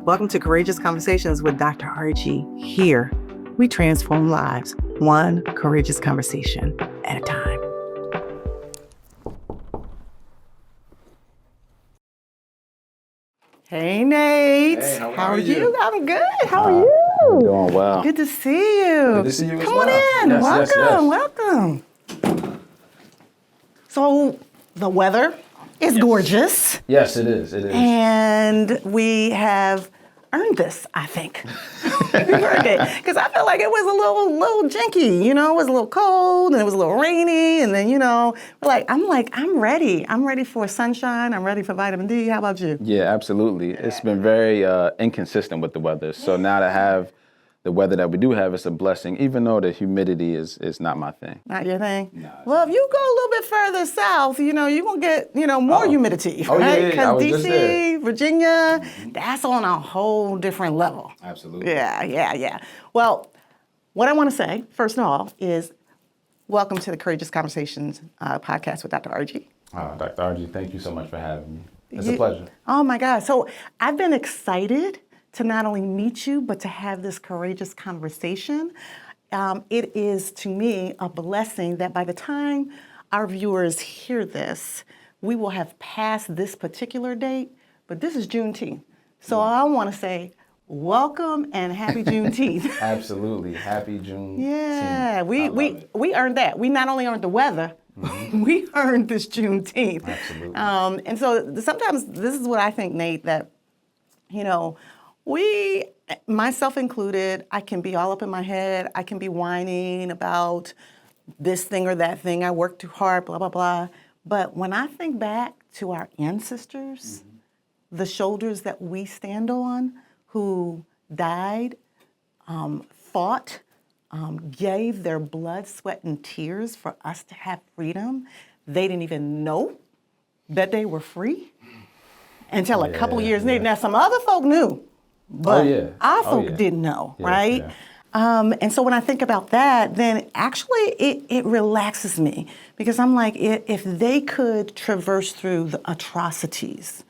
Welcome to Courageous Conversations with Dr. Argie. Here, we transform lives, one courageous conversation at a time. Hey, Nate. Hey, how are you? I'm good. How are you? I'm doing well. Good to see you. Good to see you as Come well. on in. Yes, Welcome. So, the weather is gorgeous. Yes, it is. It is. And we have earned this, I think. We've earned it. Because I felt like it was a little jinky, you know, it was a little cold and it was a little rainy. And then, you know, I'm ready. I'm ready for sunshine. I'm ready for vitamin D. How about you? Yeah, absolutely. It's been very inconsistent with the weather. So now to have the weather that we do have is a blessing, even though the humidity is not my thing. Not your thing? No. Well, if you go a little bit further south, you know, you're going to get, you know, more humidity, right? Because DC, Virginia, that's on a whole different level. Absolutely. Yeah. Well, what I want to say, first of all, is welcome to the Courageous Conversations podcast with Dr. Argie. Dr. Argie, thank you so much for having me. It's a pleasure. Oh, my God. So I've been excited to not only meet you, but to have this courageous conversation. It is, to me, a blessing that by the time our viewers hear this, we will have passed this particular date, but this is Juneteenth. So I want to say welcome and happy Juneteenth. Absolutely. Happy Juneteenth. Yeah, we earned that. We not only earned the weather, we earned this Juneteenth. Absolutely. And so sometimes this is what I think, Nate, that, you know, we, myself included, I can be all up in my head. I can be whining about this thing or that thing. I worked too hard, blah, blah, blah. But when I think back to our ancestors, the shoulders that we stand on, who died, fought, gave their blood, sweat, and tears for us to have freedom, they didn't even know that they were free until a couple years later. Now, some other folk knew. But our folk didn't know, right? Yeah. And so when I think about that, then actually it relaxes me because I'm like, if they could traverse through the atrocities,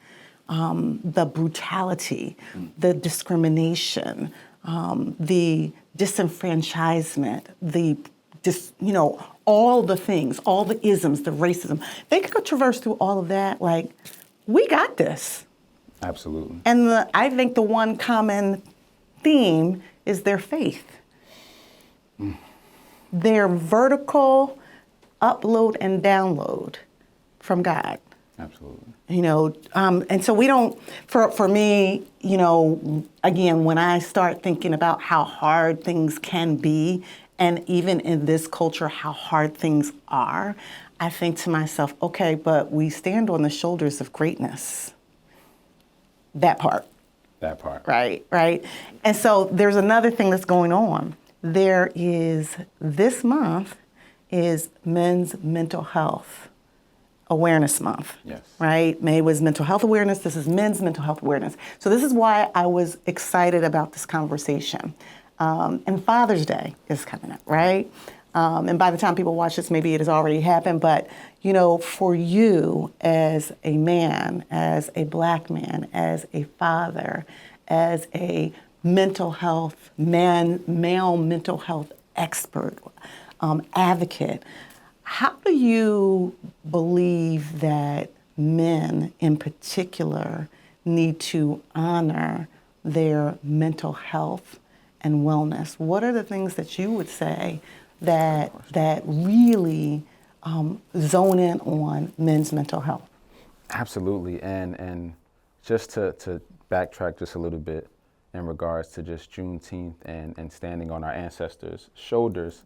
the brutality, the discrimination, the disenfranchisement, all the things, all the isms, the racism, they could traverse through all of that. Like, we got this. Absolutely. And I think the one common theme is their faith. Their vertical upload and download from God. Absolutely. You know, and so we don't, for me, you know, again, when I start thinking about how hard things can be, and even in this culture, how hard things are, I think to myself, okay, but we stand on the shoulders of greatness. That part. Right. And so there's another thing that's going on. There is, this month is Men's Mental Health Awareness Month. Yes. Right? May was Mental Health Awareness. This is Men's Mental Health Awareness. So this is why I was excited about this conversation. And Father's Day is coming up, right? And by the time people watch this, maybe it has already happened. But, you know, for you as a man, as a Black man, as a father, as a mental health, male mental health expert, advocate, how do you believe that men in particular need to honor their mental health and wellness? What are the things that you would say that really zone in on men's mental health? Absolutely, and just to backtrack just a little bit in regards to just Juneteenth and standing on our ancestors' shoulders,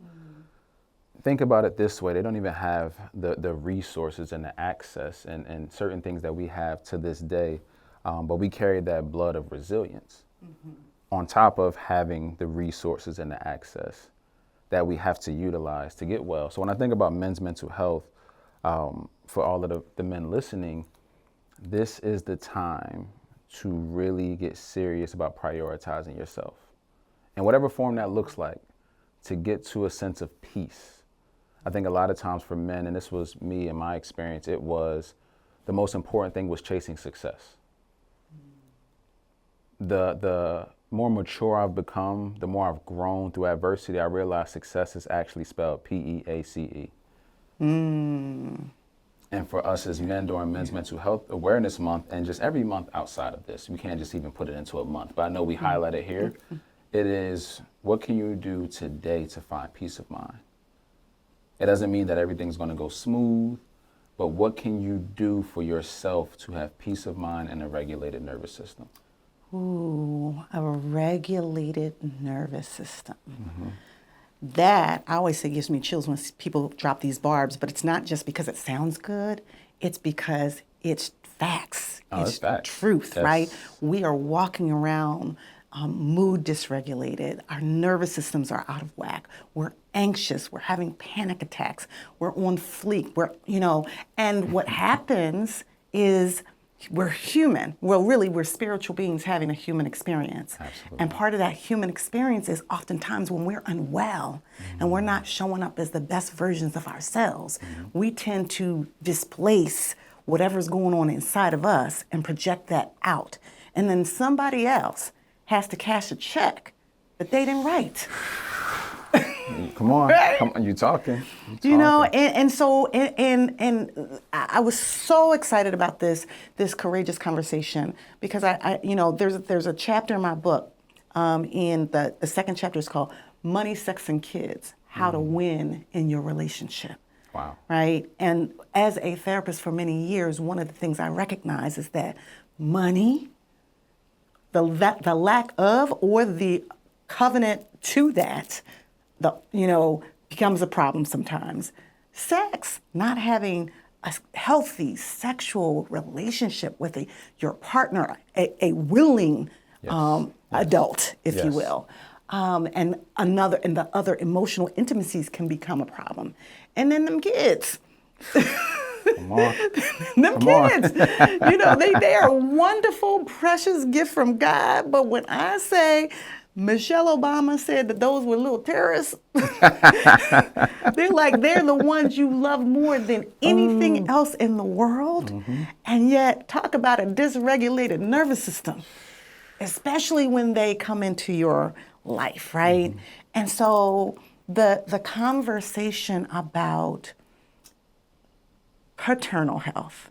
think about it this way. They don't even have the resources and the access and certain things that we have to this day, but we carry that blood of resilience on top of having the resources and the access that we have to utilize to get well. So when I think about men's mental health, for all of the men listening, this is the time to really get serious about prioritizing yourself. In whatever form that looks like, to get to a sense of peace. I think a lot of times for men, and this was me in my experience, it was the most important thing was chasing success. the more mature I've become, the more I've grown through adversity, I realize success is actually spelled P-E-A-C-E. And for us as men during Men's Mental Health Awareness Month, and just every month outside of this, we can't just even put it into a month, but I know we highlight it here. It is, what can you do today to find peace of mind? It doesn't mean that everything's going to go smooth, but what can you do for yourself to have peace of mind and a regulated nervous system? Ooh, a regulated nervous system. That, I always say, gives me chills when people drop these barbs, but it's not just because it sounds good, it's because it's facts. It's facts. Truth, Yes. right? We are walking around mood dysregulated. Our nervous systems are out of whack. We're anxious. We're having panic attacks. We're on fleek. And what happens is we're human. Well, really, we're spiritual beings having a human experience. Absolutely. And part of that human experience is oftentimes when we're unwell and we're not showing up as the best versions of ourselves, we tend to displace whatever's going on inside of us and project that out. And then somebody else has to cash a check that they didn't write. Come on, Right? come on, you talking. So I was so excited about this courageous conversation because there's a chapter in my book, in the second chapter is called Money, Sex, and Kids, How to Win in Your Relationship. Wow. Right? And as a therapist for many years, one of the things I recognize is that money, the lack of or the covenant to that, becomes a problem sometimes. Sex, not having a healthy sexual relationship with your partner, a willing adult, if you will, and the other emotional intimacies can become a problem. And then them kids. Come on. Them kids, they are a wonderful, precious gift from God. But when I say Michelle Obama said that those were little terrorists, they're the ones you love more than anything else in the world. And yet, talk about a dysregulated nervous system, especially when they come into your life, right? And so the conversation about paternal health,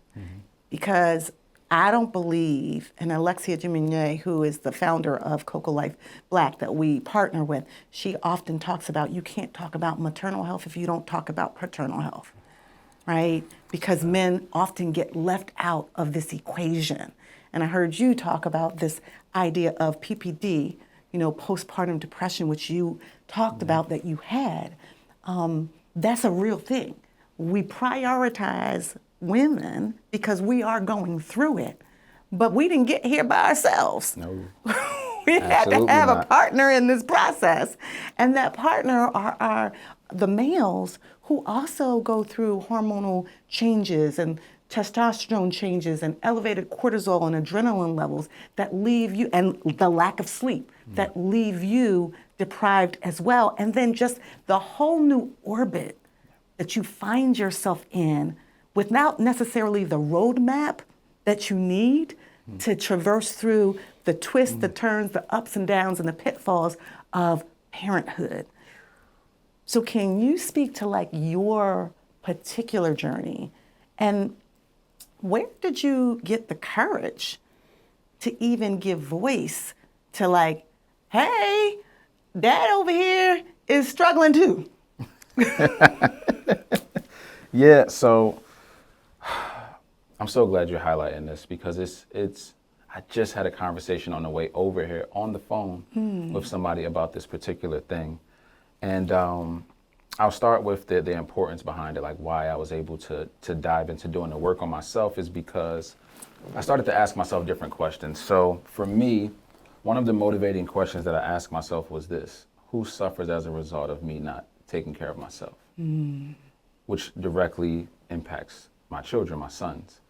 because I don't believe, and Alexia Jimenez, who is the founder of Cocoa Life Black that we partner with, she often talks about you can't talk about maternal health if you don't talk about paternal health, right? Because men often get left out of this equation. And I heard you talk about this idea of PPD, postpartum depression, which you talked about that you had. That's a real thing. We prioritize women because we are going through it, but we didn't get here by ourselves. No. We had to have a not. partner in this process, and that partner are the males who also go through hormonal changes and testosterone changes and elevated cortisol and adrenaline levels that leave you, and the lack of sleep that leave you deprived as well. And then just the whole new orbit that you find yourself in without necessarily the roadmap that you need to traverse through the twists, the turns, the ups and downs, and the pitfalls of parenthood. So can you speak to your particular journey, and where did you get the courage to even give voice to hey, dad over here is struggling too? Yeah, so I'm so glad you're highlighting this because I just had a conversation on the way over here on the phone with somebody about this particular thing. And I'll start with the importance behind it, why I was able to dive into doing the work on myself is because I started to ask myself different questions. So for me, one of the motivating questions that I asked myself was this: who suffers as a result of me not taking care of myself? Which directly impacts my children, my sons.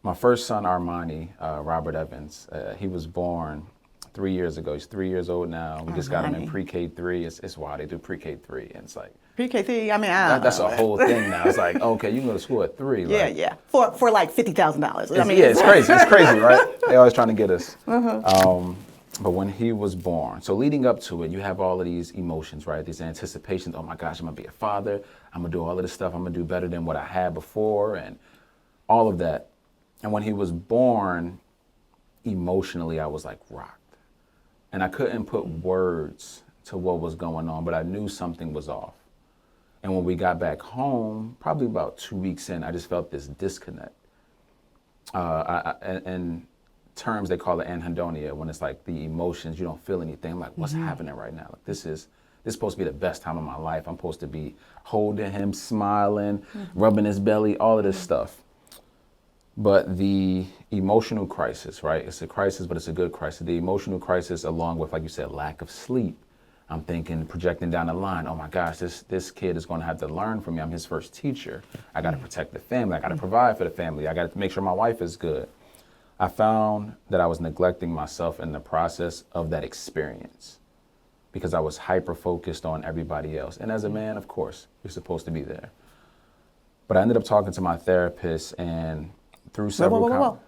My first son, Armani, Robert Evans, he was born 3 years ago. He's 3 years old now. We just got him in pre-K 3. It's wild. They do pre-K 3. And it's PK3, I mean, I don't That's know. a whole thing now. It's like, okay, you can go to school at 3. Yeah, Like, yeah. For like $50,000. I mean, yeah, it's crazy. It's crazy, right? They always trying to get us. Uh-huh. But when he was born, so leading up to it, you have all of these emotions, right? These anticipations. Oh my gosh, I'm gonna be a father. I'm gonna do all of this stuff. I'm gonna do better than what I had before, and all of that. And when he was born, emotionally, I was like rocked, and I couldn't put words to what was going on, but I knew something was off. And when we got back home, probably about 2 weeks in, I just felt this disconnect. In terms, they call it anhedonia, when it's like the emotions, you don't feel anything. I'm like, what's happening right now? Like, this is supposed to be the best time of my life. I'm supposed to be holding him, smiling, rubbing his belly, all of this stuff. But the emotional crisis, right? It's a crisis, but it's a good crisis. The emotional crisis, along with, like you said, lack of sleep. I'm thinking, projecting down the line, oh my gosh, this kid is going to have to learn from me. I'm his first teacher. I got to protect the family. I got to provide for the family. I got to make sure my wife is good. I found that I was neglecting myself in the process of that experience because I was hyper-focused on everybody else. And as a man, of course, you're supposed to be there. But I ended up talking to my therapist, and through several... Whoa.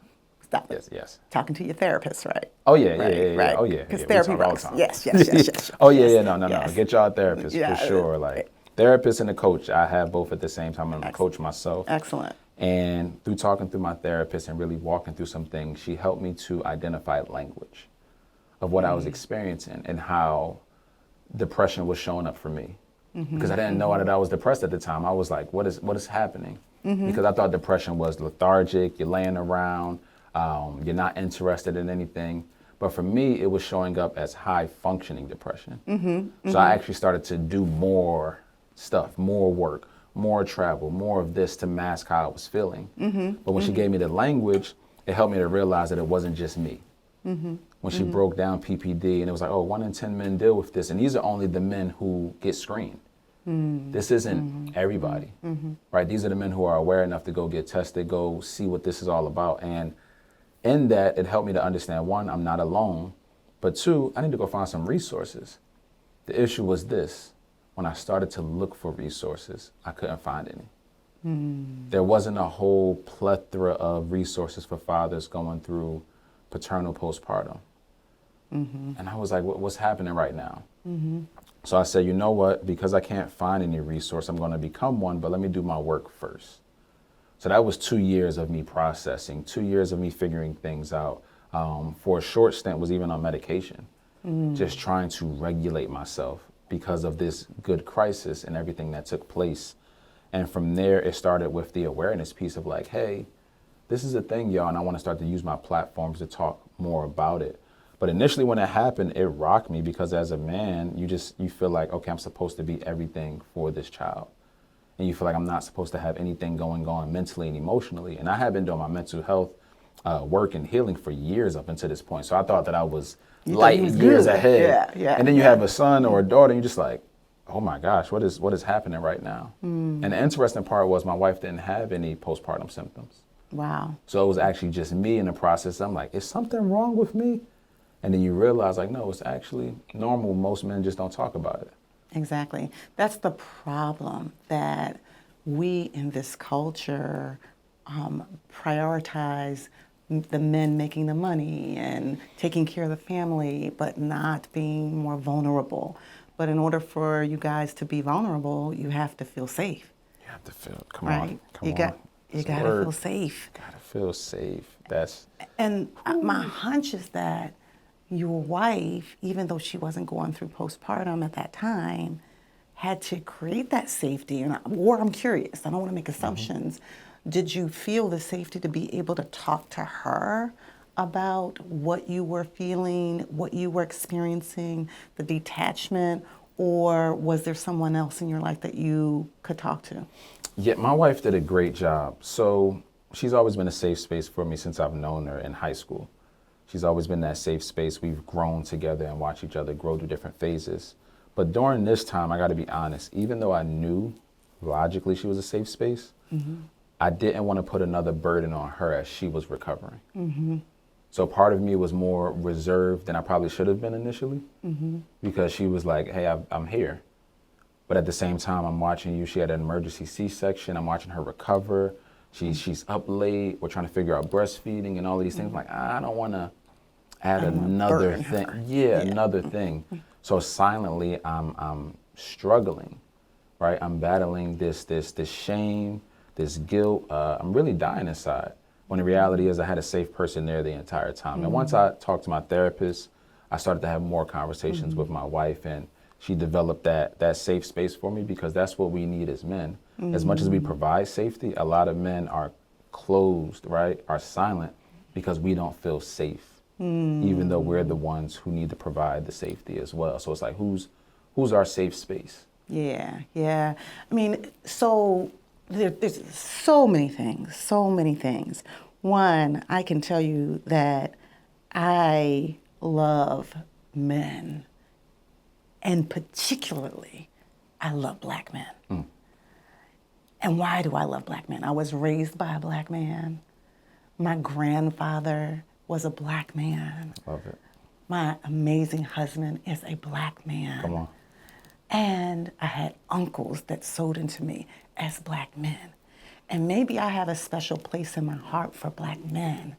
Stop it. Yes. Talking to your therapist, right? Oh, yeah. Right. Oh, yeah. Because We therapy talk all the works. time. Yes. Oh, yeah. Yes. No. Yes. Get y'all a therapist for sure. Like, therapist and a coach, I have both at the same time. I'm a coach myself. Excellent. And through talking through my therapist and really walking through some things, she helped me to identify language of what I was experiencing and how depression was showing up for me. Because I didn't know that I was depressed at the time. I was like, what is happening? Because I thought depression was lethargic, you're laying around, you're not interested in anything. But for me, it was showing up as high functioning depression. So I actually started to do more stuff, more work, more travel, more of this to mask how I was feeling. But when she gave me the language, it helped me to realize that it wasn't just me. When she broke down PPD, and it was like, oh, 1 in 10 men deal with this. And these are only the men who get screened. This isn't everybody, right? These are the men who are aware enough to go get tested, go see what this is all about. And in that, it helped me to understand, 1, I'm not alone, but 2, I need to go find some resources. The issue was this. When I started to look for resources, I couldn't find any. There wasn't a whole plethora of resources for fathers going through paternal postpartum. And I was like, what's happening right now? So I said, you know what? Because I can't find any resource, I'm going to become one, but let me do my work first. So that was 2 years of me processing, 2 years of me figuring things out. For a short stint, was even on medication, just trying to regulate myself because of this good crisis and everything that took place. And from there, it started with the awareness piece of like, hey, this is a thing, y'all, and I want to start to use my platforms to talk more about it. But initially when it happened, it rocked me because as a man, you feel like, okay, I'm supposed to be everything for this child. And you feel like I'm not supposed to have anything going on mentally and emotionally. And I had been doing my mental health work and healing for years up until this point. So I thought that I was light years ahead. And then you have a son or a daughter, and you're just like, oh my gosh, what is happening right now? And the interesting part was my wife didn't have any postpartum symptoms. Wow. So it was actually just me in the process. I'm like, is something wrong with me? And then you realize, like, no, it's actually normal. Most men just don't talk about it. Exactly. That's the problem, that we in this culture prioritize the men making the money and taking care of the family, but not being more vulnerable. But in order for you guys to be vulnerable, you have to feel safe. You have to feel, come right? on. You got to feel safe. Gotta feel safe. And my hunch is that your wife, even though she wasn't going through postpartum at that time, had to create that safety. Or I'm curious, I don't want to make assumptions. Did you feel the safety to be able to talk to her about what you were feeling, what you were experiencing, the detachment, or was there someone else in your life that you could talk to? Yeah, my wife did a great job. So she's always been a safe space for me since I've known her in high school. She's always been that safe space. We've grown together and watched each other grow through different phases. But during this time, I got to be honest, even though I knew logically she was a safe space, I didn't want to put another burden on her as she was recovering. So part of me was more reserved than I probably should have been initially, because she was like, hey, I'm here. But at the same time, I'm watching you. She had an emergency C-section. I'm watching her recover. She's up late. We're trying to figure out breastfeeding and all of these things. I'm like, I don't want to add another thing. Yeah, another thing. So silently, I'm struggling, right? I'm battling this shame, this guilt. I'm really dying inside. When the reality is, I had a safe person there the entire time. And once I talked to my therapist, I started to have more conversations with my wife, and she developed that safe space for me, because that's what we need as men. As much as we provide safety, a lot of men are closed, right? Are silent because we don't feel safe, even though we're the ones who need to provide the safety as well. So it's like, who's our safe space? Yeah, yeah. I mean, so there's so many things. One, I can tell you that I love men, and particularly, I love black men. And why do I love black men? I was raised by a black man. My grandfather was a black man. Love it. My amazing husband is a black man. Come on. And I had uncles that sewed into me as black men. And maybe I have a special place in my heart for black men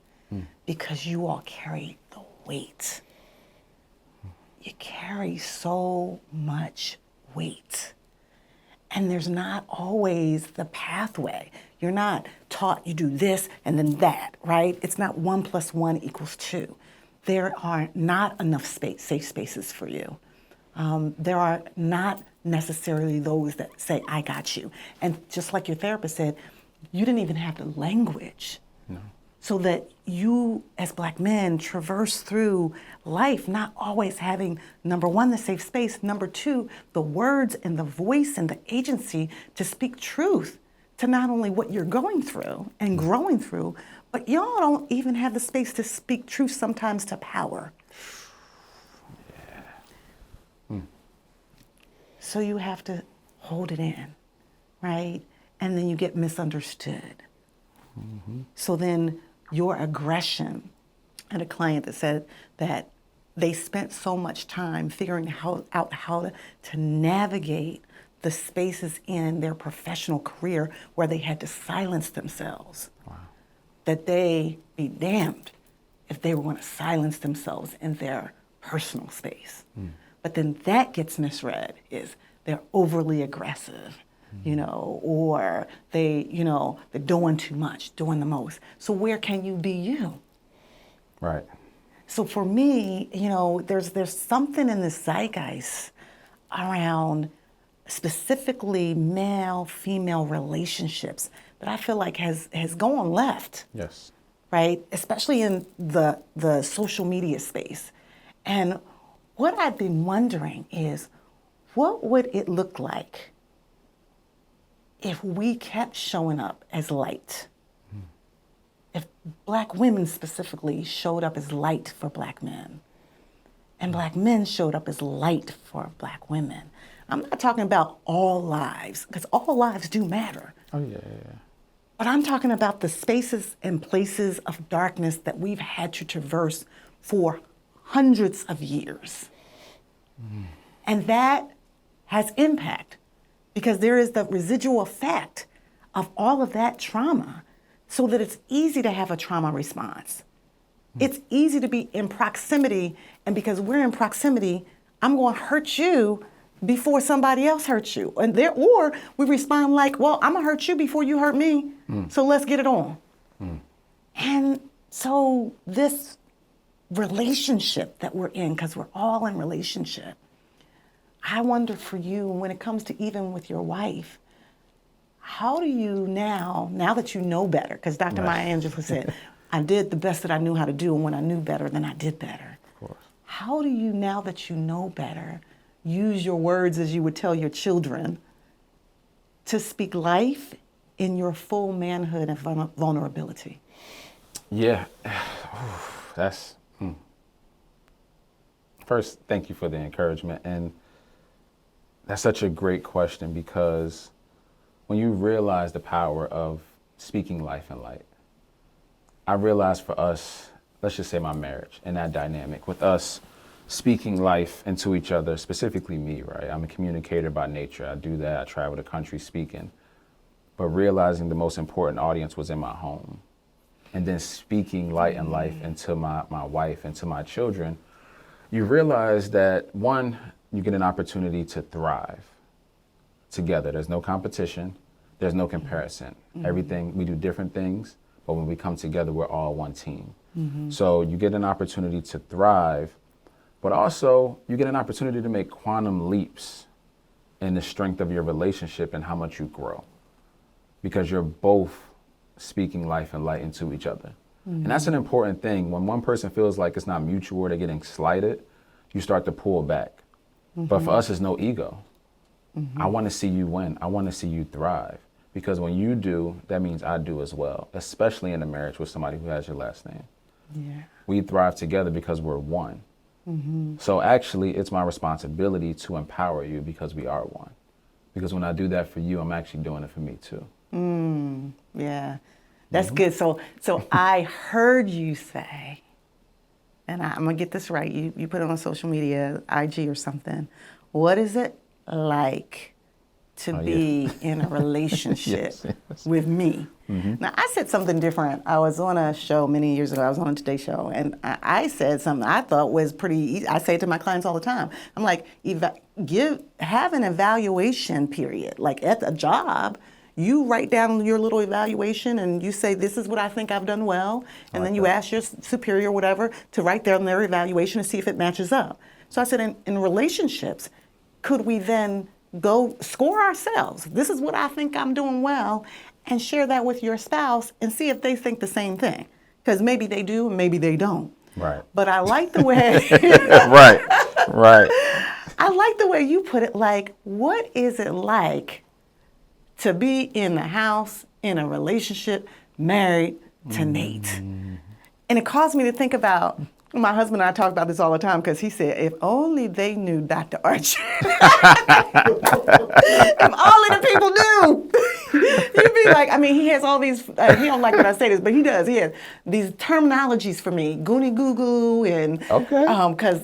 because you all carry the weight. You carry so much weight. And there's not always the pathway. You're not taught you do this and then that, right? It's not 1 + 1 = 2. There are not enough safe spaces for you. There are not necessarily those that say, I got you. And just like your therapist said, you didn't even have the language. No. So that you, as black men, traverse through life not always having, number one, the safe space, number two, the words and the voice and the agency to speak truth to not only what you're going through and growing through, but y'all don't even have the space to speak truth sometimes to power. So you have to hold it in, right? And then you get misunderstood. So then your aggression, I had a client that said that they spent so much time figuring out how to navigate the spaces in their professional career where they had to silence themselves. Wow. That they be damned if they were going to silence themselves in their personal space. But then that gets misread is they're overly aggressive, you know, or they're doing too much, doing the most. So where can you be you? Right. So for me, you know, there's something in the zeitgeist around specifically male-female relationships that I feel like has gone left. Yes. Right? Especially in the social media space. And what I've been wondering is, what would it look like if we kept showing up as light? If black women specifically showed up as light for black men, and black men showed up as light for black women. I'm not talking about all lives, because all lives do matter. Oh, yeah. But I'm talking about the spaces and places of darkness that we've had to traverse for hundreds of years. And that has impact because there is the residual effect of all of that trauma, so that it's easy to have a trauma response. It's easy to be in proximity, and because we're in proximity, I'm going to hurt you before somebody else hurts you. Or we respond like, well, I'm going to hurt you before you hurt me, so let's get it on. And so this relationship that we're in, because we're all in relationship, I wonder for you, when it comes to even with your wife, how do you now that you know better, because Dr. Maya Angelou said, I did the best that I knew how to do, and when I knew better, then I did better. Of course. How do you, now that you know better, use your words as you would tell your children to speak life in your full manhood and vulnerability? Yeah, that's, First, thank you for the encouragement. And that's such a great question, because when you realize the power of speaking life and light, I realized for us, let's just say my marriage and that dynamic, with us speaking life into each other, specifically me, right? I'm a communicator by nature. I do that. I travel the country speaking. But realizing the most important audience was in my home. And then speaking light and life into my wife, into my children, you realize that, one, you get an opportunity to thrive together. There's no competition. There's no comparison. Everything, we do different things, but when we come together, we're all one team. So you get an opportunity to thrive, but also you get an opportunity to make quantum leaps in the strength of your relationship and how much you grow, because you're both speaking life and light into each other. And that's an important thing. When one person feels like it's not mutual, they're getting slighted, you start to pull back. But for us, it's no ego. I want to see you win. I want to see you thrive. Because when you do, that means I do as well, especially in a marriage with somebody who has your last name. Yeah. We thrive together because we're one. So actually, it's my responsibility to empower you because we are one. Because when I do that for you, I'm actually doing it for me too. Yeah, that's good. So I heard you say, and I'm gonna get this right. You put it on social media, IG or something. What is it like to be in a relationship with me? Now, I said something different. I was on a show many years ago. I was on a Today Show, and I said something I thought was pretty easy. I say it to my clients all the time. I'm like, have an evaluation period. Like at the job, you write down your little evaluation and you say, this is what I think I've done well. And then you ask your superior or whatever to write down their evaluation and see if it matches up. So I said, in relationships, could we then go score ourselves? This is what I think I'm doing well, and share that with your spouse and see if they think the same thing. Because maybe they do, and maybe they don't. Right. But I like the way Right. I like the way you put it. Like, what is it like to be in the house, in a relationship, married to Nate? And it caused me to think about, my husband and I talk about this all the time because he said, if only they knew Dr. Archie. If only the people knew. You'd be like, I mean, he has all these, he don't like when I say this, but he does. He has these terminologies for me, goony goo goo, and because,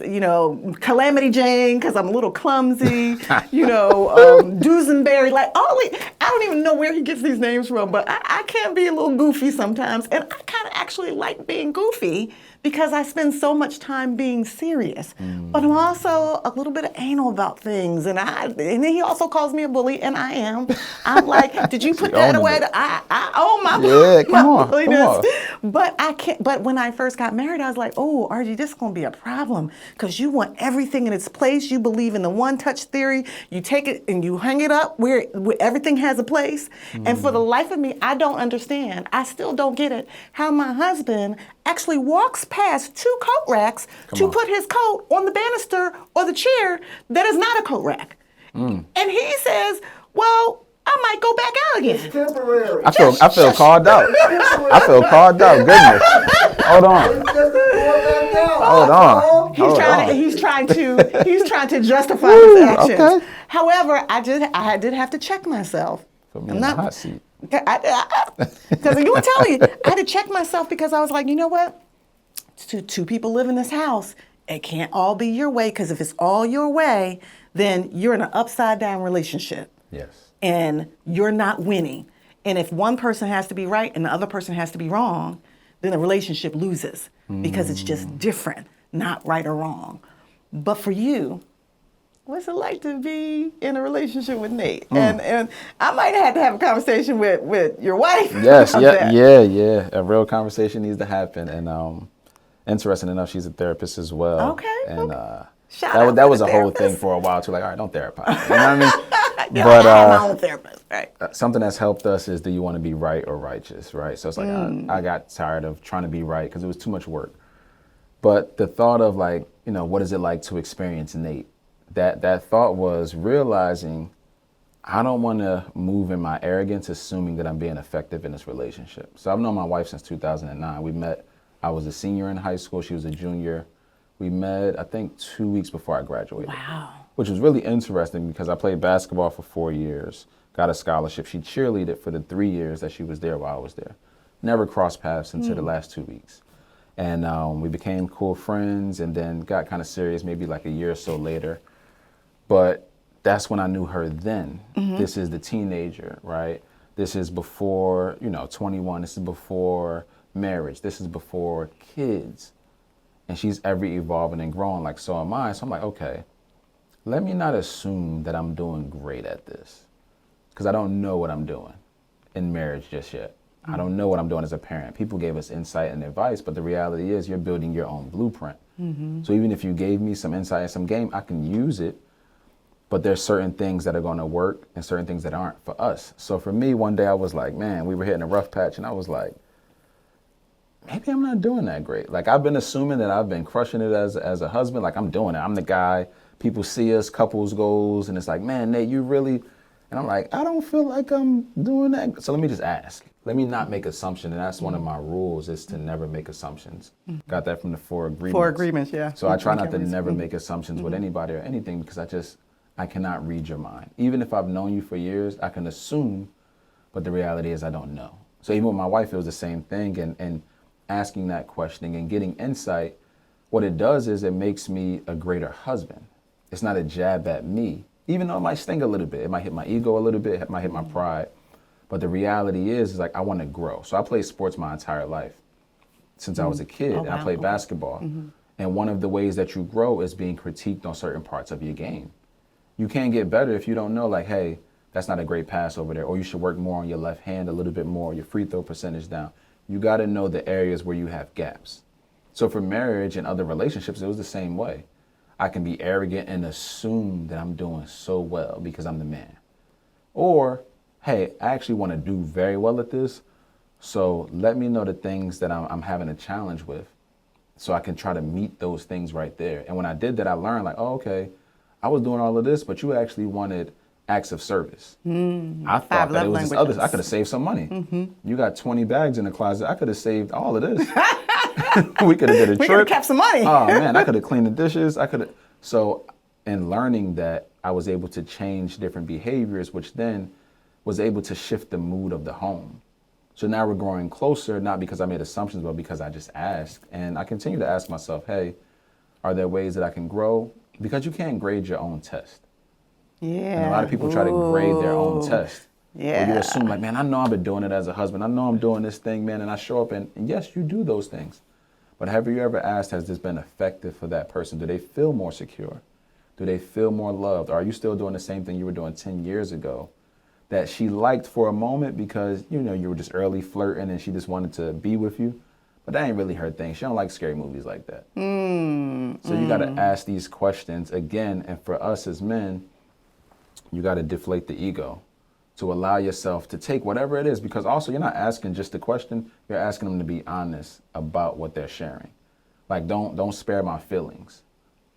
Calamity Jane, because I'm a little clumsy, Dusenberry, like I don't even know where he gets these names from, but I can be a little goofy sometimes, and I kind of actually like being goofy because I spend so much time being serious. But I'm also a little bit of anal about things, and then he also calls me a bully, and I am. I'm like, did you put that away? I own my bulliness. But I can't. But when I first got married, I was like, oh, Argie, this is gonna be a problem because you want everything in its place. You believe in the one-touch theory. You take it and you hang it up where everything has a place. And for the life of me, I don't understand. I still don't get it how my husband actually walks past 2 coat racks to put his coat on the banister or the chair that is not a coat rack. And he says, well, I might go back out again. It's temporary. I feel called out. I feel called out. Goodness. Hold on. He's trying to justify his actions. Okay. However, I did have to check myself. Put me in the hot seat. Because you were telling me, I had to check myself because I was like, you know what? Two people live in this house. It can't all be your way, because if it's all your way, then you're in an upside down relationship. Yes. And you're not winning. And if one person has to be right and the other person has to be wrong, then the relationship loses because it's just different, not right or wrong. But for you, what's it like to be in a relationship with Nate? And I might have to have a conversation with your wife. Yes, yeah. A real conversation needs to happen. And interesting enough, she's a therapist as well. Okay. And that was a whole thing for a while too. Like, all right, don't therapize. You know what I mean? But I have my own therapist, right? Something that's helped us is, do you want to be right or righteous, right? So it's like I got tired of trying to be right because it was too much work. But the thought of like, what is it like to experience Nate? That thought was realizing I don't want to move in my arrogance, assuming that I'm being effective in this relationship. So I've known my wife since 2009. We met, I was a senior in high school. She was a junior. We met, I think, 2 weeks before I graduated. Wow. Which was really interesting because I played basketball for 4 years, got a scholarship. She cheerleaded for the 3 years that she was there while I was there. Never crossed paths until the last 2 weeks. And we became cool friends and then got kind of serious maybe like a year or so later. But that's when I knew her then. This is the teenager, right? This is before, 21. This is before marriage. This is before kids. And she's ever evolving and growing, like so am I. So I'm like, okay, let me not assume that I'm doing great at this, because I don't know what I'm doing in marriage just yet. I don't know what I'm doing as a parent. People gave us insight and advice, but the reality is you're building your own blueprint. So even if you gave me some insight and some game, I can use it, but there's certain things that are going to work and certain things that aren't for us. So for me, one day I was like, man, we were hitting a rough patch, and I was like, maybe I'm not doing that great. Like, I've been assuming that I've been crushing it as a husband. Like, I'm doing it. I'm the guy. People see us, couples goals, and it's like, man, Nate, you really... And I'm like, I don't feel like I'm doing that. So let me just ask. Let me not make assumptions. And that's one of my rules, is to never make assumptions. Got that from the 4 agreements. 4 agreements, yeah. So I try not to never make assumptions with anybody or anything, because I cannot read your mind. Even if I've known you for years, I can assume, but the reality is I don't know. So even with my wife, it was the same thing. And asking that questioning and getting insight, what it does is it makes me a greater husband. It's not a jab at me, even though it might sting a little bit. It might hit my ego a little bit, it might hit my pride. But the reality is like, I want to grow. So I played sports my entire life since I was a kid. Oh, and I wow. played basketball. And one of the ways that you grow is being critiqued on certain parts of your game. You can't get better if you don't know, like, hey, that's not a great pass over there, or you should work more on your left hand a little bit more, your free throw percentage down. You got to know the areas where you have gaps. So for marriage and other relationships, it was the same way. I can be arrogant and assume that I'm doing so well because I'm the man. Or, hey, I actually want to do very well at this, so let me know the things that I'm having a challenge with, so I can try to meet those things right there. And when I did that, I learned, like, oh, okay, I was doing all of this, but you actually wanted acts of service. I thought that it was just others. I could have saved some money. You got 20 bags in the closet. I could have saved all of this. We could have did a trip. We could have kept some money. Oh man, I could have cleaned the dishes. I could have. So in learning that, I was able to change different behaviors, which then was able to shift the mood of the home. So now we're growing closer, not because I made assumptions, but because I just asked. And I continue to ask myself, hey, are there ways that I can grow? Because you can't grade your own test. Yeah. And a lot of people try to grade their own test. Yeah. Or you assume, like, man, I know I've been doing it as a husband. I know I'm doing this thing, man. And I show up, and yes, you do those things. But have you ever asked, has this been effective for that person? Do they feel more secure? Do they feel more loved? Or are you still doing the same thing you were doing 10 years ago that she liked for a moment because, you were just early flirting and she just wanted to be with you? But that ain't really her thing. She don't like scary movies like that. So you got to ask these questions again. And for us as men, you got to deflate the ego to allow yourself to take whatever it is. Because also, you're not asking just the question. You're asking them to be honest about what they're sharing. Like, don't spare my feelings.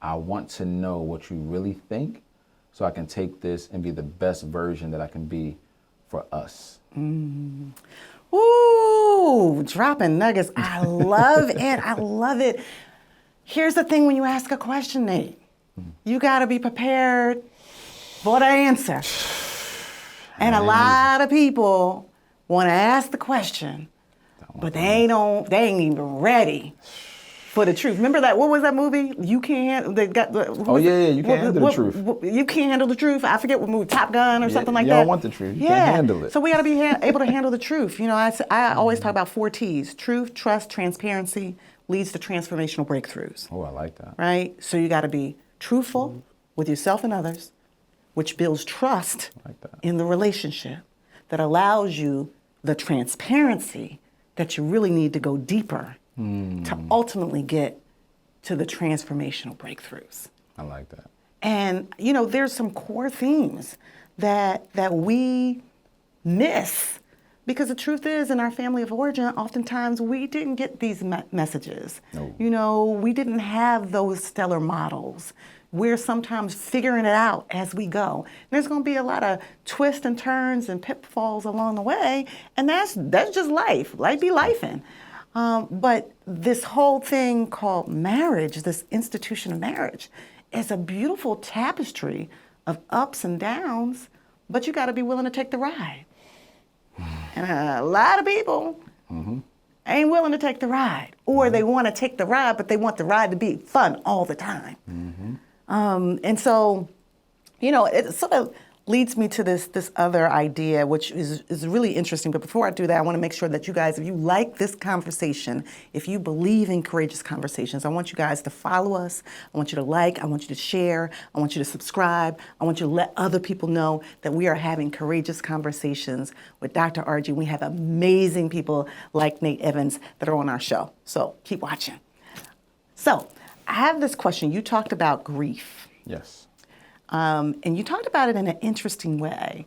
I want to know what you really think, so I can take this and be the best version that I can be for us. Ooh, dropping nuggets. I love it. I love it. Here's the thing when you ask a question, Nate. You got to be prepared for the answer. And a lot of people want to ask the question, but they ain't even ready for the truth. Remember that? What was that movie? You can't. They got. You can't handle the truth. You can't handle the truth. I forget what movie, Top Gun or something like that. You don't want the truth. You can't handle it. So we got to be able to handle the truth. I always talk about 4 T's: truth, trust, transparency leads to transformational breakthroughs. Oh, I like that. Right. So you got to be truthful with yourself and others, which builds trust in the relationship, that allows you the transparency that you really need to go deeper to ultimately get to the transformational breakthroughs. I like that. And, there's some core themes that we miss, because the truth is, in our family of origin, oftentimes we didn't get these messages. No. We didn't have those stellar models. We're sometimes figuring it out as we go. There's going to be a lot of twists and turns and pitfalls along the way, and that's just life. Life be lifing. But this whole thing called marriage, this institution of marriage, is a beautiful tapestry of ups and downs, but you got to be willing to take the ride. And a lot of people ain't willing to take the ride, or they want to take the ride, but they want the ride to be fun all the time. And so, it sort of leads me to this other idea, which is really interesting. But before I do that, I want to make sure that you guys, if you like this conversation, if you believe in courageous conversations, I want you guys to follow us. I want you to like, I want you to share, I want you to subscribe. I want you to let other people know that we are having courageous conversations with Dr. Argie. We have amazing people like Nate Evans that are on our show. So keep watching. So I have this question. You talked about grief. Yes. And you talked about it in an interesting way.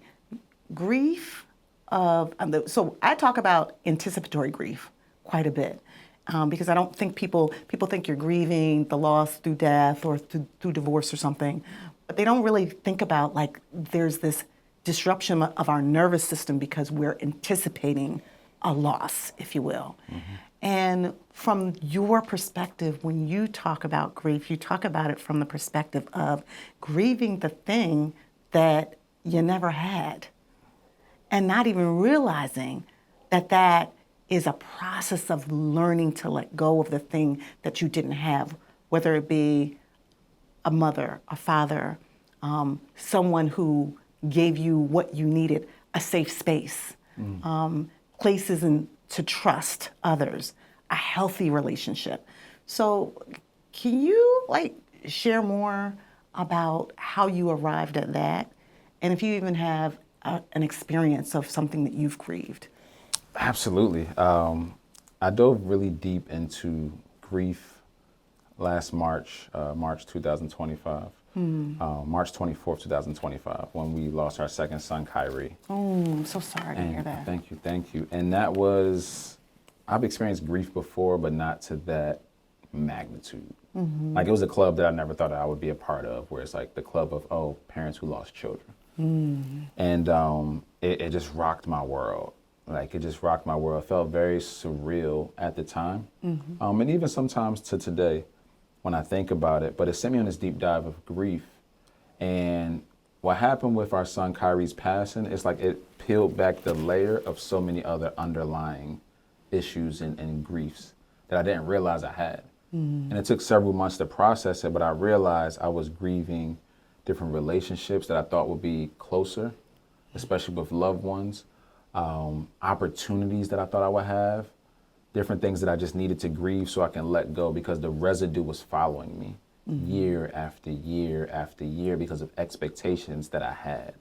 Grief so I talk about anticipatory grief quite a bit because I don't think people think you're grieving the loss through death or through divorce or something, but they don't really think about like there's this disruption of our nervous system because we're anticipating a loss, if you will. And from your perspective, when you talk about grief, you talk about it from the perspective of grieving the thing that you never had and not even realizing that that is a process of learning to let go of the thing that you didn't have, whether it be a mother, a father, someone who gave you what you needed, a safe space, places to trust others, a healthy relationship. So can you share more about how you arrived at that? And if you even have an experience of something that you've grieved. Absolutely. I dove really deep into grief last March, March 2025, March 24th, 2025, when we lost our second son, Kyrie. Oh, I'm so sorry to hear that. Thank you. And that was, I've experienced grief before, but not to that magnitude. Like it was a club that I never thought I would be a part of, where it's like the club of, parents who lost children. And it just rocked my world. Like it just rocked my world. It felt very surreal at the time. And even sometimes to today when I think about it, but it sent me on this deep dive of grief. And what happened with our son Kyrie's passing is like it peeled back the layer of so many other underlying issues and griefs that I didn't realize I had. And it took several months to process it, but I realized I was grieving different relationships that I thought would be closer, especially with loved ones, opportunities that I thought I would have, different things that I just needed to grieve so I can let go because the residue was following me year after year after year because of expectations that I had.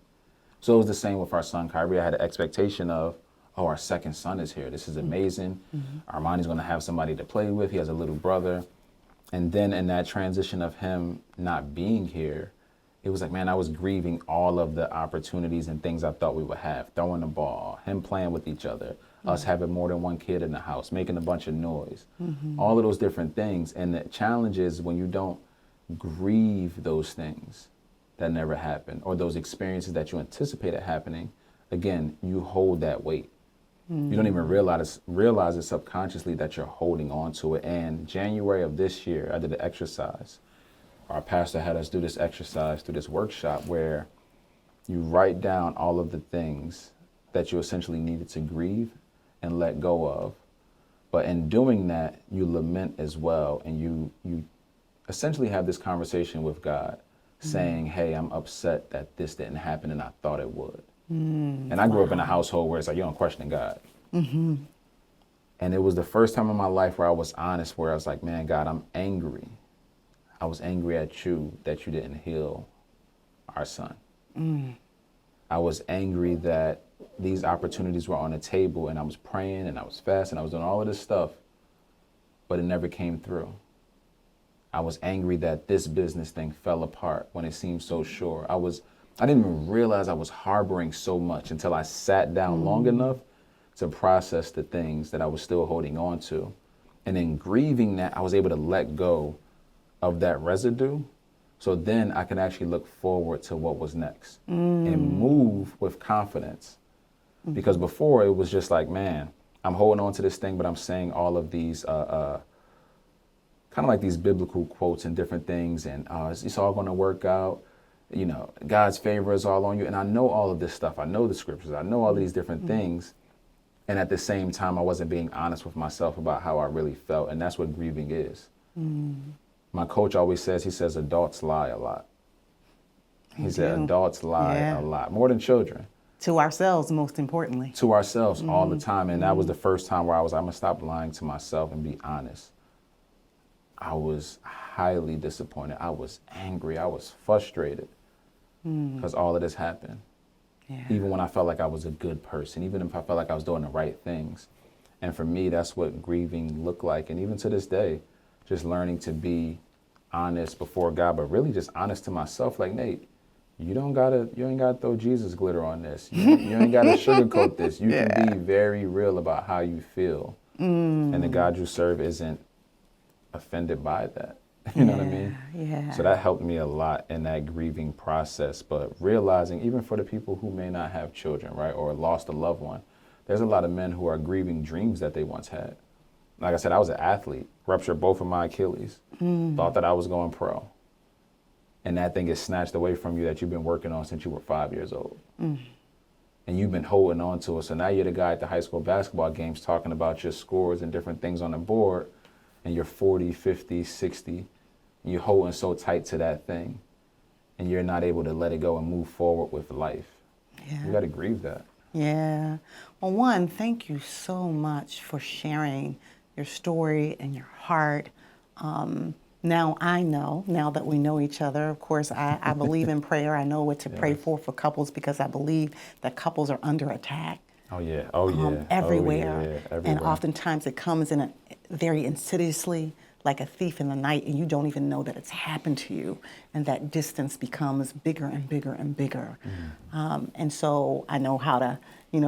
So it was the same with our son Kyrie. I had an expectation of, our second son is here. This is amazing. Armani's going to have somebody to play with. He has a little brother. And then in that transition of him not being here, it was like, man, I was grieving all of the opportunities and things I thought we would have. Throwing the ball, him playing with each other, us having more than one kid in the house, making a bunch of noise, all of those different things. And the challenge is when you don't grieve those things that never happened or those experiences that you anticipated happening, again, you hold that weight. You don't even realize it subconsciously that you're holding on to it. And January of this year, I did an exercise. Our pastor had us do this exercise through this workshop where you write down all of the things that you essentially needed to grieve and let go of. But in doing that, you lament as well. And you essentially have this conversation with God saying, hey, I'm upset that this didn't happen and I thought it would. And I grew up in a household where it's like, you don't question God. And it was the first time in my life where I was honest, where I was like, man, God, I'm angry. I was angry at you that you didn't heal our son. I was angry that these opportunities were on the table and I was praying and I was fasting, I was doing all of this stuff, but it never came through. I was angry that this business thing fell apart when it seemed so sure. I didn't even realize I was harboring so much until I sat down long enough to process the things that I was still holding on to. And in grieving that, I was able to let go of that residue. So then I can actually look forward to what was next and move with confidence. Because before it was just like, man, I'm holding on to this thing, but I'm saying all of these, kind of like these biblical quotes and different things. And it's all going to work out. You know, God's favor is all on you. And I know all of this stuff. I know the scriptures. I know all these different things. And at the same time, I wasn't being honest with myself about how I really felt. And that's what grieving is. My coach always says, he says, adults lie a lot. He said, adults lie a lot, more than children. To ourselves, most importantly. To ourselves all the time. And that was the first time where I'm going to stop lying to myself and be honest. I was highly disappointed. I was angry. I was frustrated because all of this happened. Yeah. Even when I felt like I was a good person, even if I felt like I was doing the right things. And for me, that's what grieving looked like. And even to this day, just learning to be honest before God, but really just honest to myself. Like, Nate, you ain't gotta throw Jesus glitter on this. You ain't gotta sugarcoat this. You can be very real about how you feel. And the God you serve isn't offended by that. You know what I mean? Yeah. So that helped me a lot in that grieving process. But realizing, even for the people who may not have children, right, or lost a loved one, there's a lot of men who are grieving dreams that they once had. Like I said, I was an athlete, ruptured both of my Achilles, thought that I was going pro. And that thing is snatched away from you that you've been working on since you were 5 years old. And you've been holding on to it. So now you're the guy at the high school basketball games talking about your scores and different things on the board, and you're 40, 50, 60, and you're holding so tight to that thing, and you're not able to let it go and move forward with life. Yeah. You got to grieve that. Yeah. Well, one, thank you so much for sharing your story and your heart. Now I know, now that we know each other, of course, I believe in prayer. I know what to pray for couples, because I believe that couples are under attack. Oh, yeah. Everywhere. And oftentimes it comes in a very insidiously, like a thief in the night, and you don't even know that it's happened to you. And that distance becomes bigger and bigger and bigger. And so I know how to,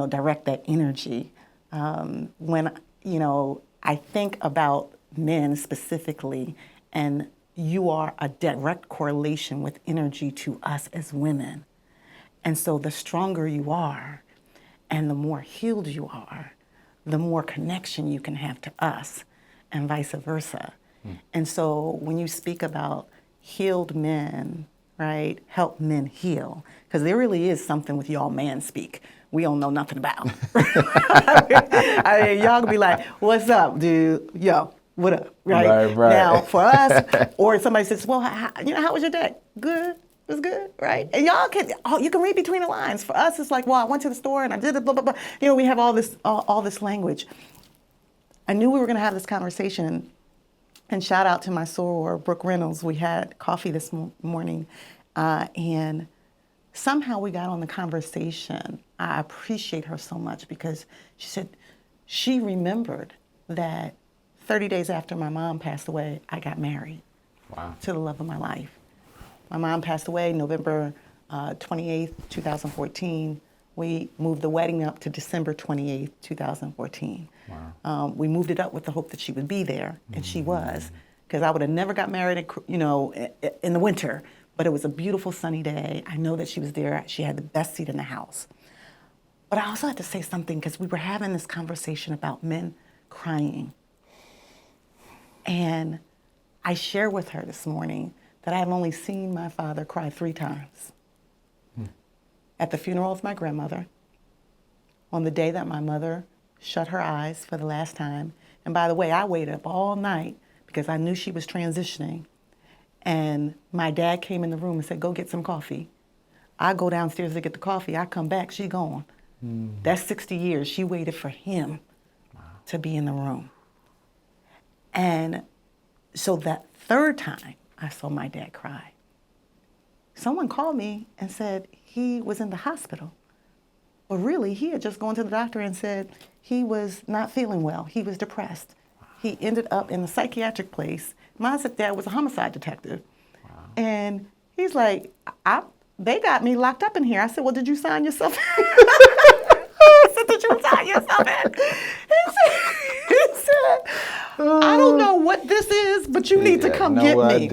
direct that energy. When, I think about men specifically, and you are a direct correlation with energy to us as women. And so the stronger you are, and the more healed you are, the more connection you can have to us, and vice versa. And so when you speak about healed men, right, help men heal, because there really is something with y'all man speak we don't know nothing about. I mean, y'all can be like, what's up, dude? Yo, what up, right? Right. Now, for us, or somebody says, well, how was your day? Good. It was good, right? And y'all you can read between the lines. For us, it's like, well, I went to the store and I did it, blah, blah, blah. We have all this language. I knew we were going to have this conversation, and shout out to my soror, Brooke Reynolds. We had coffee this morning, and somehow we got on the conversation. I appreciate her so much, because she said she remembered that 30 days after my mom passed away, I got married. Wow. To the love of my life. My mom passed away November 28th, 2014. We moved the wedding up to December 28th, 2014. Wow. We moved it up with the hope that she would be there, and she was, because I would have never got married, in the winter. But it was a beautiful sunny day. I know that she was there. She had the best seat in the house. But I also had to say something, because we were having this conversation about men crying. And I shared with her this morning that I've only seen my father cry 3 times. At the funeral of my grandmother, on the day that my mother shut her eyes for the last time. And by the way, I waited up all night because I knew she was transitioning. And my dad came in the room and said, go get some coffee. I go downstairs to get the coffee. I come back, she gone. That's 60 years. She waited for him to be in the room. And so that 3rd time I saw my dad cry, someone called me and said he was in the hospital. But really, he had just gone to the doctor and said he was not feeling well. He was depressed. He ended up in a psychiatric place. My dad was a homicide detective. Wow. And he's like, they got me locked up in here. I said, well, did you sign yourself in? I said, did you sign yourself in? He said, I don't know what this is, but you need to come get me.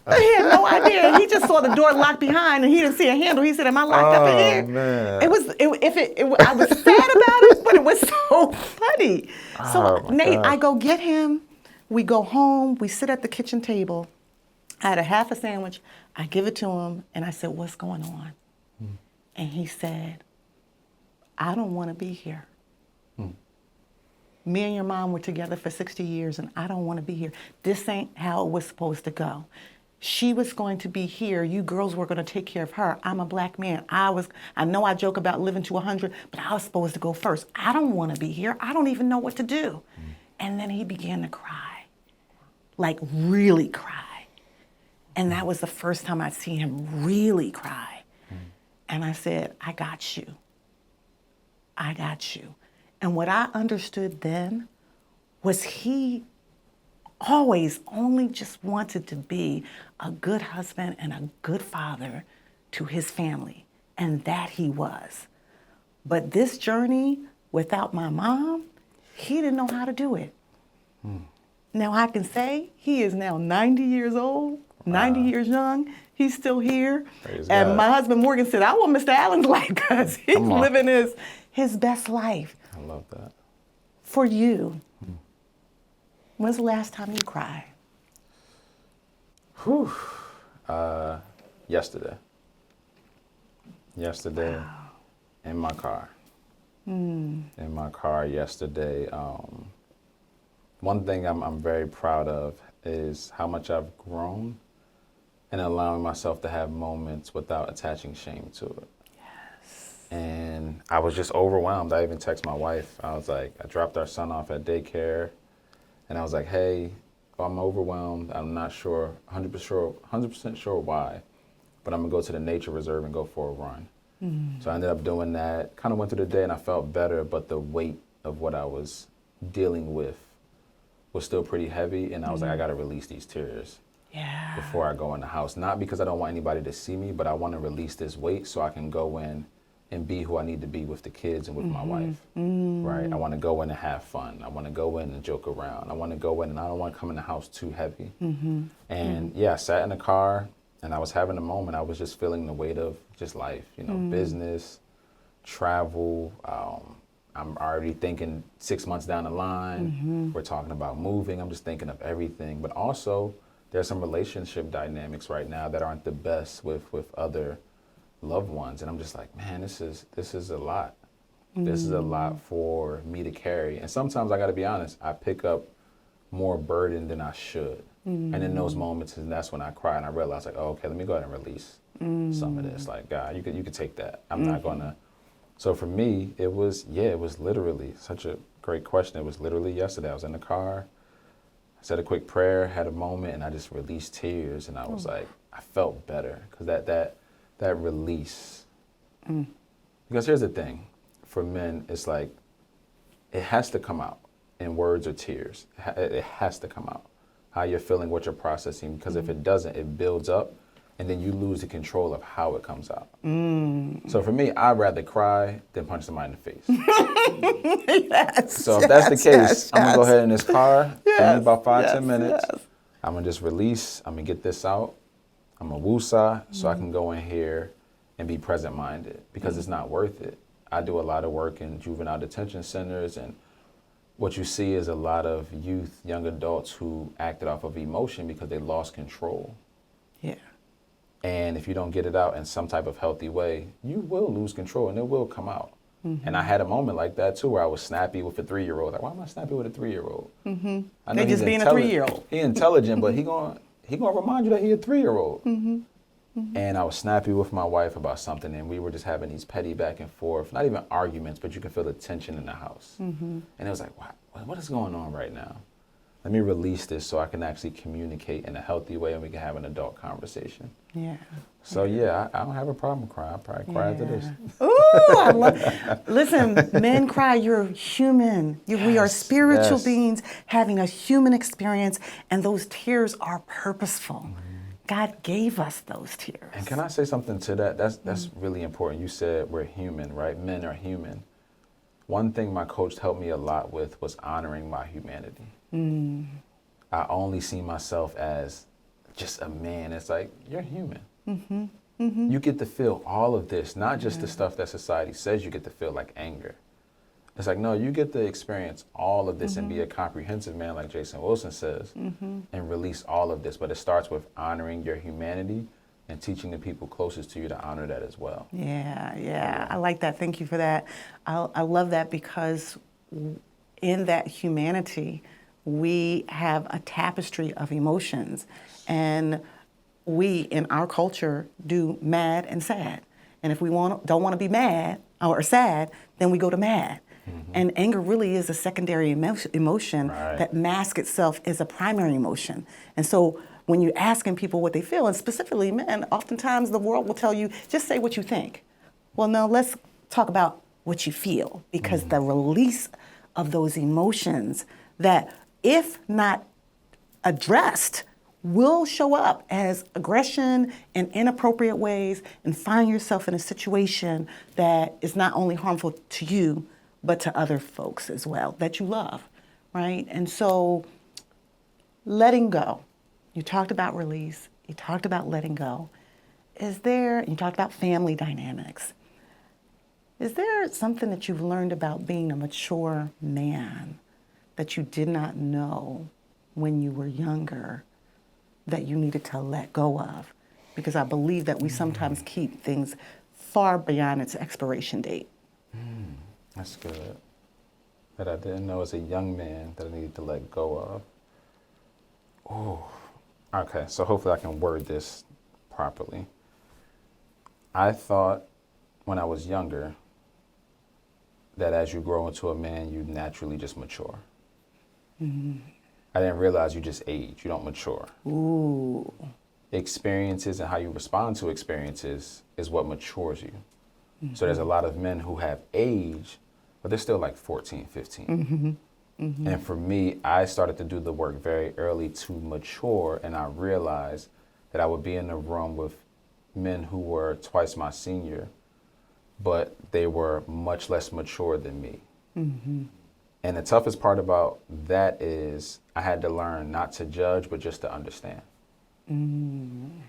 He had no idea. He just saw the door locked behind, and he didn't see a handle. He said, am I locked up in here? Man. I was sad about it, but it was so funny. So Nate, I go get him. We go home. We sit at the kitchen table. I had a half a sandwich. I give it to him, and I said, what's going on? And he said, I don't want to be here. me and your mom were together for 60 years and I don't want to be here. This ain't how it was supposed to go. She was going to be here. You girls were going to take care of her. I'm a black man. I know I joke about living to 100, but I was supposed to go first. I don't want to be here. I don't even know what to do. And then he began to cry, like really cry. And that was the first time I'd seen him really cry. And I said, I got you. I got you. And what I understood then was he always only just wanted to be a good husband and a good father to his family. And that he was. But this journey without my mom, he didn't know how to do it. Now I can say he is now 90 years old, 90 years young. He's still here. Praise and God. My husband Morgan said, I want Mr. Allen's life because he's living his best life. I love that. For you, when's the last time you cried? Whew. Yesterday. In my car. In my car yesterday. One thing I'm very proud of is how much I've grown and allowing myself to have moments without attaching shame to it. Yes. And I was just overwhelmed. I even texted my wife. I was like, I dropped our son off at daycare and I was like, hey, I'm overwhelmed. I'm not sure, 100% sure why, but I'm gonna go to the nature reserve and go for a run. So I ended up doing that, kind of went through the day and I felt better, but the weight of what I was dealing with was still pretty heavy. And I was like, I gotta release these tears before I go in the house. Not because I don't want anybody to see me, but I wanna release this weight so I can go in and be who I need to be with the kids and with my wife, right? I wanna go in and have fun. I wanna go in and joke around. I wanna go in and I don't wanna come in the house too heavy. And yeah, I sat in the car and I was having a moment. I was just feeling the weight of just life, you know, business, travel. I'm already thinking 6 months down the line. We're talking about moving. I'm just thinking of everything. But also, there's some relationship dynamics right now that aren't the best with other loved ones. And I'm just like, man, this is a lot. This is a lot for me to carry. And sometimes I got to be honest, I pick up more burden than I should. And in those moments, and that's when I cry and I realize like, oh, okay, let me go ahead and release some of this. Like, God, you could take that. I'm not gonna. So for me, it was literally such a great question. It was literally yesterday. I was in the car, I said a quick prayer, had a moment, and I just released tears. And I was like, I felt better because that release. Because here's the thing, for men, it's like, it has to come out in words or tears. It has to come out. How you're feeling, what you're processing, because if it doesn't, it builds up and then you lose the control of how it comes out. So for me, I'd rather cry than punch somebody in the face. So if that's the case, I'm gonna go ahead in this car, give me about 5-10 minutes. I'm gonna just release, I'm gonna get this out. I'm gonna woosah so I can go in here and be present-minded because it's not worth it. I do a lot of work in juvenile detention centers, and what you see is a lot of youth, young adults who acted off of emotion because they lost control. Yeah. And if you don't get it out in some type of healthy way, you will lose control and it will come out. And I had a moment like that too where I was snappy with a 3-year-old. Like, why am I snappy with a 3-year-old? I know They just being a 3-year-old. He's intelligent, but he gonna remind you that he a 3-year-old. And I was snappy with my wife about something, and we were just having these petty back and forth, not even arguments, but you can feel the tension in the house. And it was like, what is going on right now? Let me release this so I can actually communicate in a healthy way and we can have an adult conversation. Yeah. So yeah, I don't have a problem crying. I'll probably cry after this. Ooh, I love. Listen, men cry. You're human. We are spiritual beings having a human experience, and those tears are purposeful. God gave us those tears. And can I say something to that? That's really important. You said we're human, right? Men are human. One thing my coach helped me a lot with was honoring my humanity. I only see myself as just a man. It's like, you're human. You get to feel all of this, not just the stuff that society says you get to feel, like anger. It's like, no, you get to experience all of this and be a comprehensive man, like Jason Wilson says, and release all of this. But it starts with honoring your humanity and teaching the people closest to you to honor that as well. Yeah. I like that. Thank you for that. I love that because in that humanity, we have a tapestry of emotions. And we, in our culture, do mad and sad. And if we don't want to be mad or sad, then we go to mad. And anger really is a secondary emotion that masks itself as a primary emotion. And so when you're asking people what they feel, and specifically men, oftentimes the world will tell you, just say what you think. Well, no, let's talk about what you feel, because the release of those emotions that, if not addressed, will show up as aggression in inappropriate ways, and find yourself in a situation that is not only harmful to you, but to other folks as well that you love, right? And so letting go. You talked about release. You talked about letting go. You talked about family dynamics. Is there something that you've learned about being a mature man that you did not know when you were younger that you needed to let go of? Because I believe that we sometimes keep things far beyond its expiration date. That's good. That I didn't know as a young man that I needed to let go of. Oh, okay. So hopefully I can word this properly. I thought when I was younger that as you grow into a man, you naturally just mature. I didn't realize you just age. You don't mature. Ooh. Experiences and how you respond to experiences is what matures you. So there's a lot of men who have aged, but they're still like 14, 15. And for me, I started to do the work very early to mature, and I realized that I would be in a room with men who were twice my senior, but they were much less mature than me. And the toughest part about that is I had to learn not to judge, but just to understand.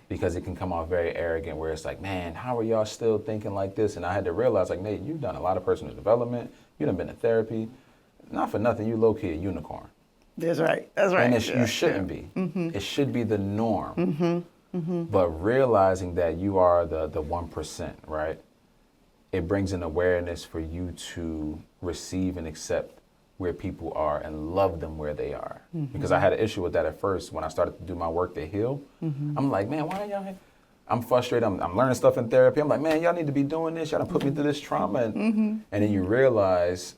Because it can come off very arrogant, where it's like, man, how are y'all still thinking like this? And I had to realize, like, Nate, you've done a lot of personal development. You done been to therapy. Not for nothing, you low-key a unicorn. That's right. That's right. And you shouldn't be. It should be the norm. But realizing that you are the 1%, right? It brings an awareness for you to receive and accept where people are and love them where they are. Because I had an issue with that at first when I started to do my work to heal. I'm like, man, why are y'all here? I'm frustrated. I'm learning stuff in therapy. I'm like, man, y'all need to be doing this. Y'all done put me through this trauma. And then you realize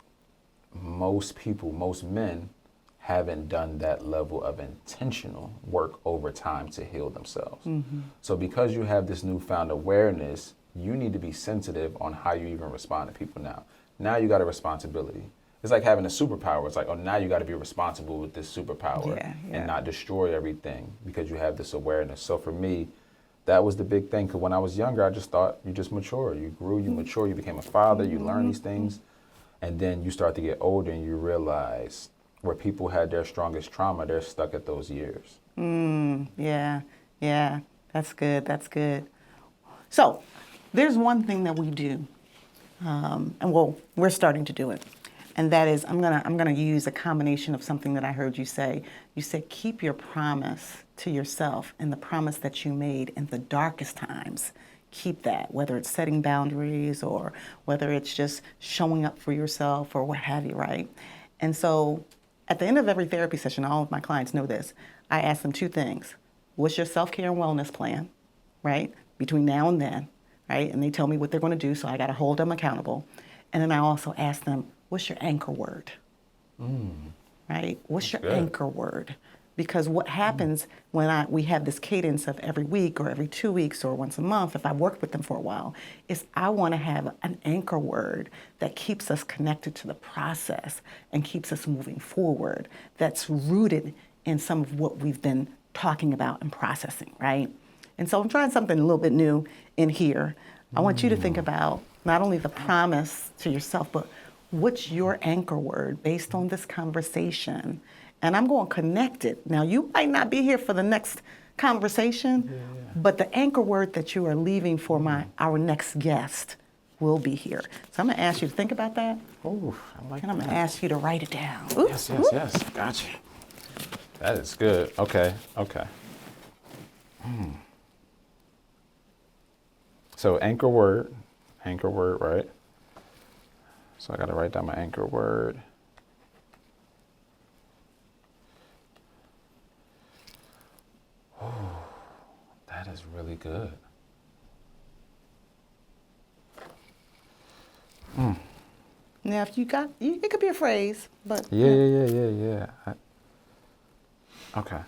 most people, most men, haven't done that level of intentional work over time to heal themselves. So because you have this newfound awareness, you need to be sensitive on how you even respond to people now. Now you got a responsibility. It's like having a superpower. It's like, oh, now you got to be responsible with this superpower and not destroy everything because you have this awareness. So for me, that was the big thing. Because when I was younger, I just thought you just mature. You grew, you mature, you became a father, you learn these things. And then you start to get older and you realize where people had their strongest trauma, they're stuck at those years. Yeah. That's good. That's good. So there's one thing that we do, we're starting to do it. And that is, I'm gonna use a combination of something that I heard you say. You said, keep your promise to yourself and the promise that you made in the darkest times. Keep that, whether it's setting boundaries or whether it's just showing up for yourself or what have you, right? And so at the end of every therapy session, all of my clients know this, I ask them two things. What's your self-care and wellness plan, right? Between now and then, right? And they tell me what they're gonna do, so I gotta hold them accountable. And then I also ask them, what's your anchor word? Right? What's your anchor word? Because what happens when we have this cadence of every week or every 2 weeks or once a month, if I work with them for a while, is I want to have an anchor word that keeps us connected to the process and keeps us moving forward, that's rooted in some of what we've been talking about and processing, right? And so I'm trying something a little bit new in here. I want you to think about not only the promise to yourself, but what's your anchor word based on this conversation? And I'm going to connect it. Now, you might not be here for the next conversation, but the anchor word that you are leaving for our next guest will be here. So I'm going to ask you to think about that. Oh, I like that. And I'm going to ask you to write it down. Yes. Gotcha. That is good. Okay. So anchor word, right? So I got to write down my anchor word. good. Now, if it could be a phrase, but Yeah. Okay.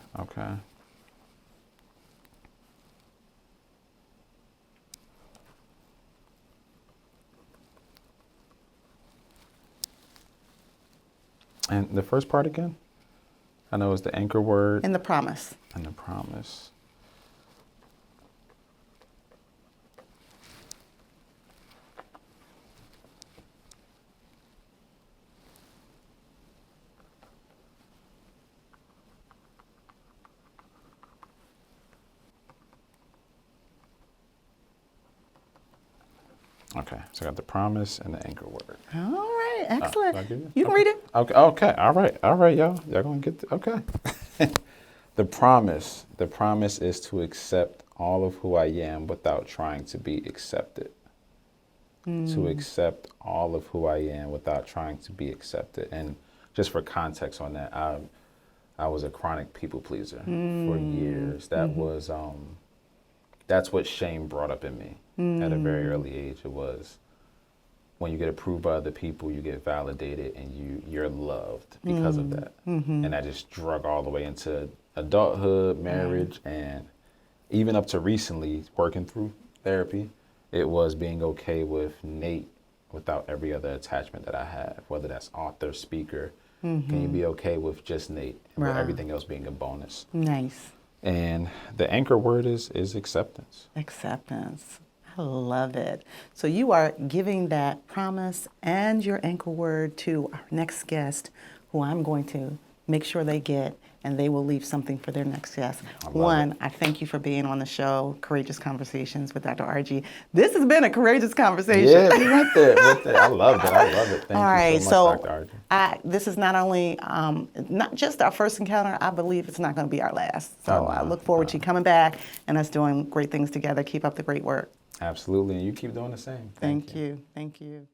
And the first part again? I know it's the anchor word. And the promise. And the promise. Okay, so I got the promise and the anchor word. All right, excellent. Did I get it? You can read it. Okay, all right, y'all. Y'all gonna get okay. The promise is to accept all of who I am without trying to be accepted. To accept all of who I am without trying to be accepted. And just for context on that, I was a chronic people pleaser for years. That was that's what shame brought up in me at a very early age. It was when you get approved by other people, you get validated, and you're loved because of that. And I just drug all the way into adulthood, marriage, and even up to recently working through therapy. It was being okay with Nate without every other attachment that I have, whether that's author, speaker. Can you be okay with just Nate and with everything else being a bonus? Nice. And the anchor word is acceptance. Acceptance. I love it. So you are giving that promise and your anchor word to our next guest, who I'm going to make sure they get, and they will leave something for their next guest. One, I thank you for being on the show, Courageous Conversations with Dr. Argie. This has been a courageous conversation. Yeah, we went there. I loved it. Thank you so much, Dr. Argie. This is not only, not just our first encounter, I believe it's not going to be our last. So I look forward to you coming back and us doing great things together. Keep up the great work. Absolutely, and you keep doing the same. Thank you. Thank you.